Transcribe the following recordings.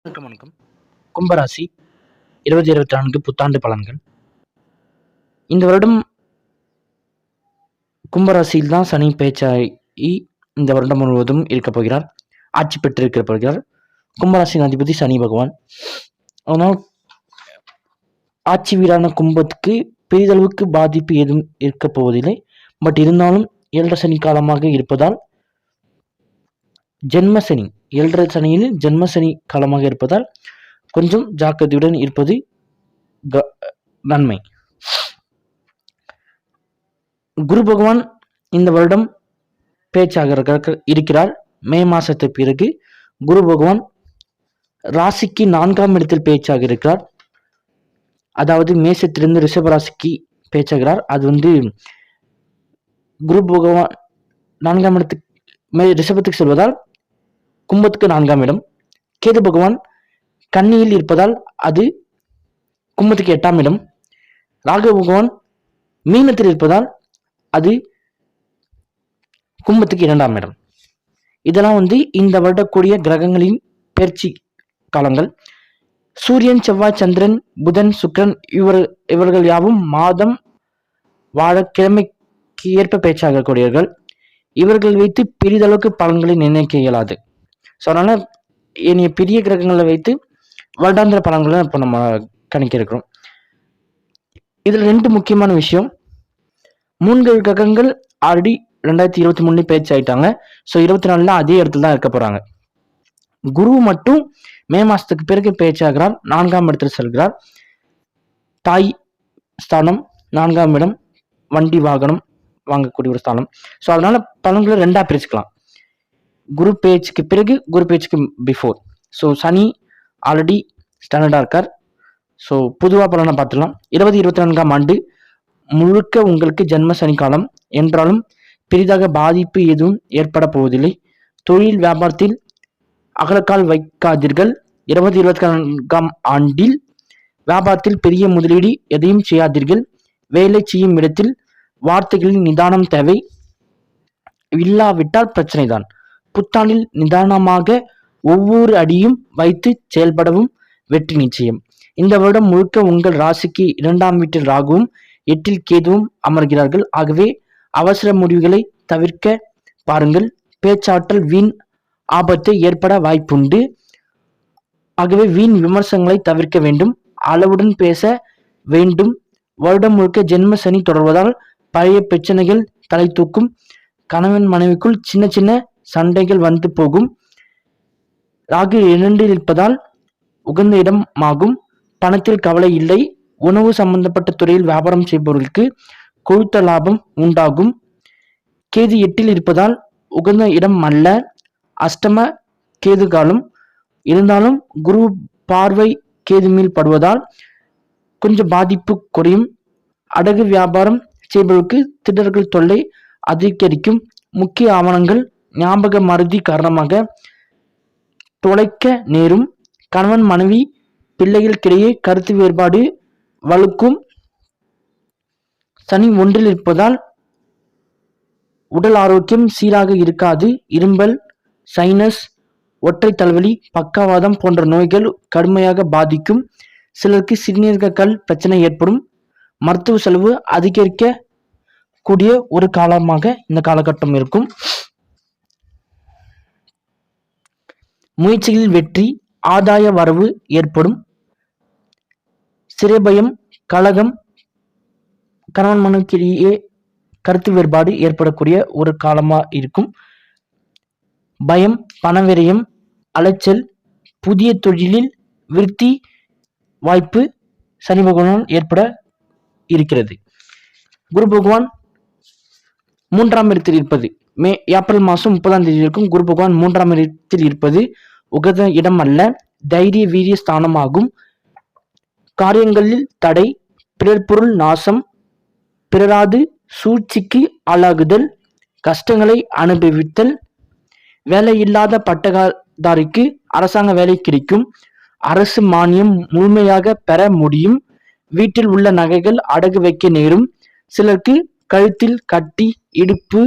வணக்கம். கும்பராசி 2024 புத்தாண்டு பலன்கள். இந்த வருடம் கும்பராசியில் தான் சனி பேச்சாகி இந்த வருடம் முழுவதும் இருக்கப் போகிறார். ஆட்சி பெற்றிருக்க போகிறார். கும்பராசியின் அதிபதி சனி பகவான். ஆனால் ஆட்சி வீடான கும்பத்துக்கு பெரிதளவுக்கு பாதிப்பு எதுவும் இருக்கப் போவதில்லை. பட் இருந்தாலும் 7 சனி காலமாக இருப்பதால் ஜென்மசனி 7 சனியில் ஜென்மசனி காலமாக இருப்பதால் கொஞ்சம் ஜாக்கிரதையுடன் இருப்பது நன்மை. குரு பகவான் இந்த வருடம் பேச்சாக இருக்கிறார். மே மாசத்துக்கு பிறகு குரு பகவான் ராசிக்கு 4ஆம் இடத்தில் பேச்சாக இருக்கிறார். அதாவது மேசத்திலிருந்து ரிஷப ராசிக்கு பேச்சாகிறார். அது குரு பகவான் 4ஆம் இடத்துக்கு ரிஷபத்துக்கு செல்வதால் கும்பத்துக்கு 4ஆம் இடம். கேது பகவான் கன்னியில் இருப்பதால் அது கும்பத்துக்கு 8ஆம் இடம். ராகு பகவான் மீனத்தில் இருப்பதால் அது கும்பத்துக்கு 2ஆம் இடம். இதெல்லாம் இந்த வருடக்கூடிய கிரகங்களின் பயிற்சி காலங்கள். சூரியன், செவ்வாய், சந்திரன், புதன், சுக்கிரன் இவர்கள் யாவும் மாதம் வாழ கிழமைக்கு ஏற்ப பேச்சாகக்கூடியவர்கள். இவர்கள் வைத்து பெரிதளவுக்கு பலன்களை நிர்ணயிக்க இயலாது. ஸோ அதனால இனிய பெரிய கிரகங்களை வைத்து வருடாந்திர பலன்களை இப்போ நம்ம கணிக்க இருக்கிறோம். இதுல 2 முக்கியமான விஷயம். 3 கிரகங்கள் ஆல்ரெடி 2023 பேச்சாயிட்டாங்க. ஸோ 24ல அதே இடத்துல தான் இருக்க போறாங்க. குரு மட்டும் மே மாசத்துக்கு பிறகு பேச்சாகிறார். 4ஆம் இடத்தில் செல்கிறார். தாய் ஸ்தானம் 4ஆம் இடம், வண்டி வாகனம் வாங்கக்கூடிய ஒரு ஸ்தானம். ஸோ அதனால பலன்களை 2ஆ பிரிச்சுக்கலாம். குரு பேச்சுக்கு பிறகு, குரு பேச்சுக்கு பிஃபோர். ஸோ சனி ஆல்ரெடி ஸ்டாண்டர்டா இருக்கார். ஸோ பொதுவாக பலனை பார்த்துக்கலாம். 2024ஆம் ஆண்டு முழுக்க உங்களுக்கு ஜென்ம சனி காலம் என்றாலும் பெரிதாக பாதிப்பு எதுவும் ஏற்பட போவதில்லை. தொழில் வியாபாரத்தில் அகலக்கால் வைக்காதீர்கள். 2024ஆம் ஆண்டில் வியாபாரத்தில் பெரிய முதலீடு எதையும் செய்யாதீர்கள். வேலை செய்யும் இடத்தில் வார்த்தைகளில் நிதானம் தேவை. இல்லாவிட்டால் பிரச்சனை தான். புத்தாண்டில் நிதானமாக ஒவ்வொரு அடியும் வைத்து செயல்படவும் வெற்றி நிச்சயம். இந்த வருடம் முழுக்க உங்கள் ராசிக்கு 2ஆம் வீட்டில் ராகுவும் 8ல் கேதுவும் அமர்கிறார்கள். ஆகவே அவசர முடிவுகளை தவிர்க்க பாருங்கள். பேச்சாற்றல் வீண் ஆபத்தை ஏற்பட வாய்ப்புண்டு. ஆகவே வீண் விமர்சனங்களை தவிர்க்க வேண்டும். அளவுடன் பேச வேண்டும். வருடம் முழுக்க ஜென்ம சனி தொடர்வதால் பழைய பிரச்சனைகள் தலை தூக்கும். கணவன் மனைவிக்குள் சின்ன சின்ன சண்டைகள் வந்து போகும். ராகு 2ல் இருப்பதால் உகந்த இடமாகும். பணத்தில் கவலை இல்லை. உணவு சம்பந்தப்பட்ட துறையில் வியாபாரம் செய்பவர்களுக்கு கொழுத்த லாபம் உண்டாகும். கேது 8ல் இருப்பதால் உகந்த இடம் அல்ல. அஷ்டம கேது காலம். இருந்தாலும் குரு பார்வை கேது மேல் படுவதால் கொஞ்சம் பாதிப்பு குறையும். அடகு வியாபாரம் செய்பவர்களுக்கு திருடர்கள் தொல்லை அதிகரிக்கும். முக்கிய ஆவணங்கள் ஞாபக மறதி காரணமாக தொலைக்க நேரும். கணவன் மனைவி பிள்ளைகளுக்கிடையே கருத்து வேறுபாடு வலுக்கும். சனி 1ல் இருப்பதால் உடல் ஆரோக்கியம் சீராக இருக்காது. இரும்பல், சைனஸ், ஒற்றை தலைவலி, பக்கவாதம் போன்ற நோய்கள் கடுமையாக பாதிக்கும். சிலருக்கு சிறுநீரக பிரச்சனை ஏற்படும். மருத்துவ செலவு அதிகரிக்க கூடிய ஒரு காலமாக இந்த காலகட்டம் இருக்கும். முயற்சிகளில் வெற்றி, ஆதாய வரவு ஏற்படும். சிறைபயம், கலகம், கணவன் மனைவிக்கிடையே கருத்து வேறுபாடு ஏற்படக்கூடிய ஒரு காலமா இருக்கும். பயம், பணவிரயம், அலைச்சல், புதிய தொழிலில் விருத்தி வாய்ப்பு சனி பகவான் ஏற்பட இருக்கிறது. குரு பகவான் 3ஆம் இடத்தில் இருப்பது ஏப்ரல் மாதம் 30ஆம் தேதி இருக்கும். குரு பகவான் 3ஆம் இடத்தில் இருப்பது உகந்த இடம் அல்ல. தைரிய வீரிய ஸ்தானமாகும். காரியங்களில் தடை, பிறர் பொருள் நாசம், பிறராது சூழ்ச்சிக்கு ஆளாகுதல், கஷ்டங்களை அனுபவித்தல். வேலையில்லாத பட்டதாரிக்கு அரசாங்க வேலை கிடைக்கும். அரசு மானியம் முழுமையாக பெற முடியும். வீட்டில் உள்ள நகைகள் அடகு வைக்க நேரும். சிலருக்கு கழுத்தில் கட்டி, இடுப்பு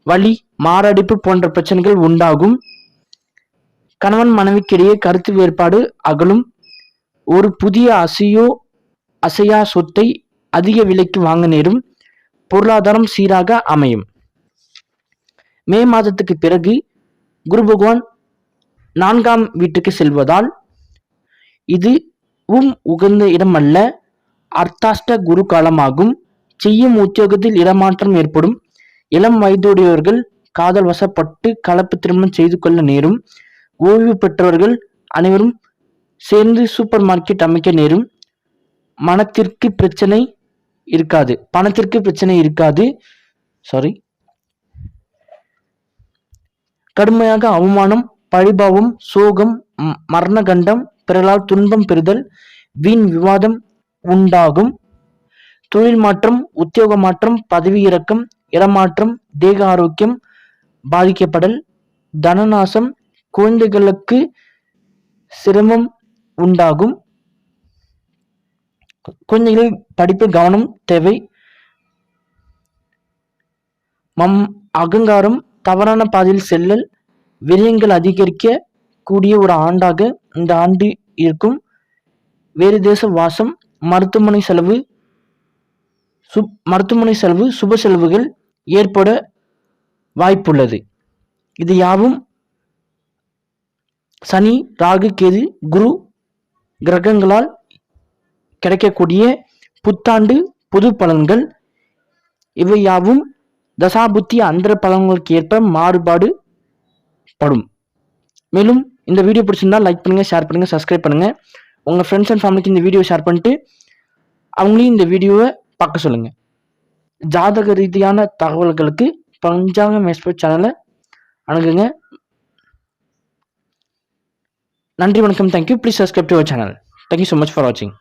வலி, மாரடைப்பு போன்ற பிரச்சனைகள் உண்டாகும். கணவன் மனைவிக்கிடையே கருத்து வேறுபாடு அகலும். ஒரு புதிய அசையா சொத்தை அதிக விலைக்கு வாங்க நேரும். பொருளாதாரம் சீராக அமையும். மே மாதத்துக்கு பிறகு குரு பகவான் 4ஆம் வீட்டுக்கு செல்வதால் இதுவும் உகந்த இடம் அல்ல. அர்த்தாஷ்ட குரு காலமாகும். செய்யும் உத்தியோகத்தில் இடமாற்றம் ஏற்படும். இளம் வயதுடையவர்கள் காதல் வசப்பட்டு கலப்பு திருமணம் செய்து கொள்ள நேரும். ஓய்வு பெற்றவர்கள் அனைவரும் சேர்ந்து சூப்பர் மார்க்கெட் அமைக்க நேரும். பணத்திற்கு பிரச்சனை இருக்காது. கடுமையாக அவமானம், பழிபாவம், சோகம், மரணகண்டம், பிறரால் துன்பம் பெறுதல், வீண் விவாதம் உண்டாகும். தொழில் மாற்றம், உத்தியோக மாற்றம், பதவி இறக்கம், இடமாற்றம், தேக ஆரோக்கியம் பாதிக்கப்படல், தனநாசம், குழந்தைகளுக்கு சிரமம் உண்டாகும். குழந்தைகள் படிப்பு கவனம் தேவை. அகங்காரம், தவறான பாதையில் செல்லல், விரயங்கள் அதிகரிக்க கூடிய ஒரு ஆண்டாக இந்த ஆண்டு இருக்கும். வேறு தேச வாசம், மருத்துவமனை செலவு, சுப செலவுகள் ஏற்பட வாய்ப்புள்ளது. இது யாவும் சனி, ராகு, கேது, குரு கிரகங்களால் கிடைக்கக்கூடிய புத்தாண்டு பொது பலன்கள். இவை யாவும் தசாபுத்தி அந்தர பலன்களுக்கு ஏற்ப மாறுபாடு படும். மேலும் இந்த வீடியோ பிடிச்சிருந்தா லைக் பண்ணுங்க, ஷேர் பண்ணுங்க, சப்ஸ்கிரைப் பண்ணுங்க. உங்க ஃப்ரெண்ட்ஸ் அண்ட் ஃபேமிலிக்கு இந்த வீடியோ ஷேர் பண்ணிட்டு அவங்களையும் இந்த வீடியோவை பார்க்க சொல்லுங்க. ஜாதக ரீதியான தகவல்களுக்கு பஞ்சாங்கம் எக்ஸ்பர்ட் சேனலை அணுகுங்க. நன்றி, வணக்கம். Thank you. Please subscribe to our channel. Thank you so much for வாட்சிங்.